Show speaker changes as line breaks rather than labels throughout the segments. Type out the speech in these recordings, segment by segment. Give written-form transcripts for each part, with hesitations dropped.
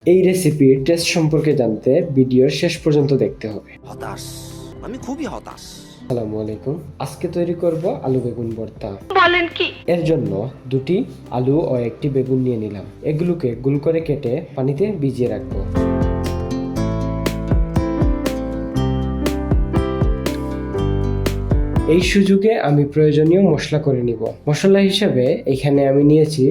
এই রেসিপির টেস্ট সম্পর্কে জানতে ভিডিওর শেষ পর্যন্ত দেখতে হবে।
আমি খুবই হতাশ।
আসসালামু আলাইকুম। আজকে তৈরি করব আলু বেগুন ভর্তা।
বলেন কি?
এর জন্য দুটি আলু ও একটি বেগুন নিয়ে নিলাম। এগুলোকে গোল করে কেটে পানিতে ভিজিয়ে রাখবো। এই সুযোগে আমি প্রয়োজনীয় মশলা করে নিব। মশলা হিসেবে এখানে আমি নিয়েছি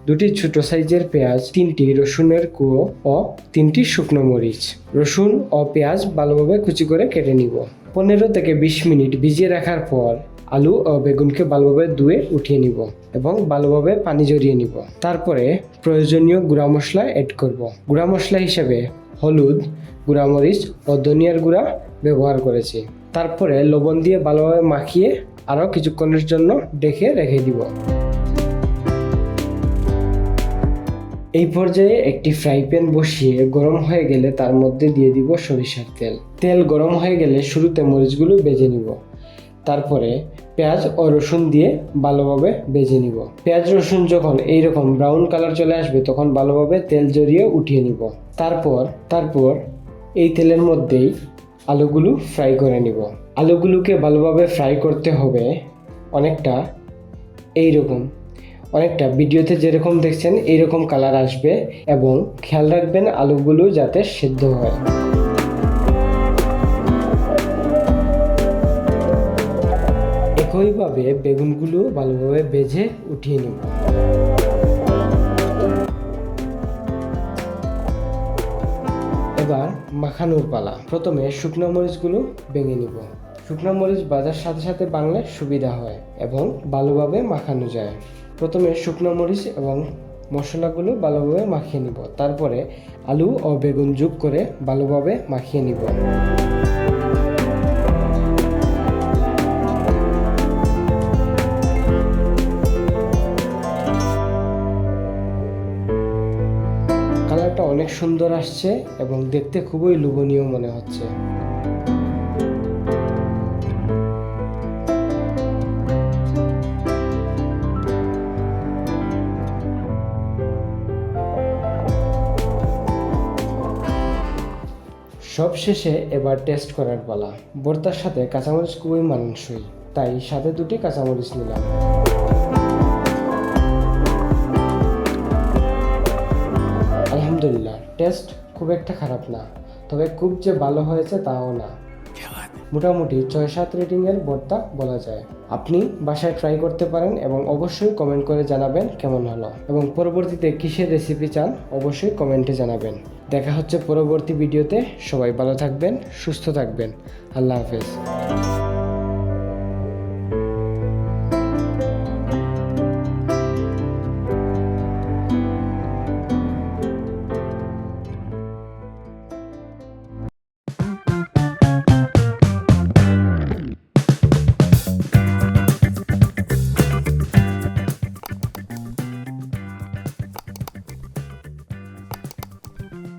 দুটি ছোট সাইজের পেঁয়াজ, 3টি রসুনের কুঁড়ো ও 3টি শুকনো মরিচ। রসুন ও পেঁয়াজ ভালোভাবে কুচি করে কেটে নিব। 15 থেকে 20 মিনিট ভিজিয়ে রাখার পর আলু ও বেগুনকে ভালোভাবে ধুয়ে উঠিয়ে নিব এবং ভালোভাবে পানি ঝরিয়ে নিব। তারপরে প্রয়োজনীয় গুঁড়া মশলা এড করব। গুঁড়া মশলা হিসেবে হলুদ, গুঁড়ামরিচ ও ধনিয়ার গুঁড়া ব্যবহার করেছি। তারপরে লবণ দিয়ে ভালোভাবে মাখিয়ে আরও কিছুক্ষণের জন্য ঢেকে রেখে দিব। এই পর্যায়ে একটি ফ্রাই প্যান বসিয়ে গরম হয়ে গেলে তার মধ্যে দিয়ে দিব সরিষার তেল। তেল গরম হয়ে গেলে শুরুতে মরিচগুলো ভেজে নিব। তারপরে পেঁয়াজ ও রসুন দিয়ে ভালোভাবে ভেজে নিব। পেঁয়াজ রসুন যখন এইরকম ব্রাউন কালার চলে আসবে তখন ভালোভাবে তেল জড়িয়ে উঠিয়ে নিব। তারপর এই তেলের মধ্যেই আলুগুলো ফ্রাই করে নিব। আলুগুলোকে ভালোভাবে ফ্রাই করতে হবে অনেকটা ভিডিওতে যেরকম দেখছেন এইরকম কালার আসবে এবং খেয়াল রাখবেন আলুগুলো যাতে সেদ্ধ হয়। একইভাবে বেগুনগুলো ভালোভাবে ভেজে উঠিয়ে নিব। এবার মাখানোর পালা। প্রথমে শুকনো মরিচগুলো ভেঙে নিব। শুকনো মরিচ ভাজার সাথে সাথে বাংলে সুবিধা হয় এবং ভালোভাবে মাখানো যায়। প্রথমে শুকনো মরিচ এবং মশলাগুলো ভালোভাবে মাখিয়ে নিব। তারপরে আলু ও বেগুন যোগ করে ভালোভাবে মাখিয়ে নিব। কালারটা অনেক সুন্দর আসছে এবং দেখতে খুবই লোভনীয় মনে হচ্ছে। সব শেষে এবার টেস্ট করার পালা। ভর্তার সাথে কাঁচামরিচ খুবই মানানসই, তাই সাথে 2টি কাঁচামরিচ নিলাম। আলহামদুলিল্লাহ, টেস্ট খুব একটা খারাপ না, তবে খুব যে ভালো হয়েছে তাও না। মোটামুটি 6-7 রেটিংয়ের ভর্তা বলা যায়। আপনি বাসায় ট্রাই করতে পারেন এবং অবশ্যই কমেন্ট করে জানাবেন কেমন হলো এবং পরবর্তীতে কিসের রেসিপি চান অবশ্যই কমেন্টে জানাবেন। দেখা হচ্ছে পরবর্তী ভিডিওতে। সবাই ভালো থাকবেন, সুস্থ থাকবেন। আল্লাহ হাফেজ।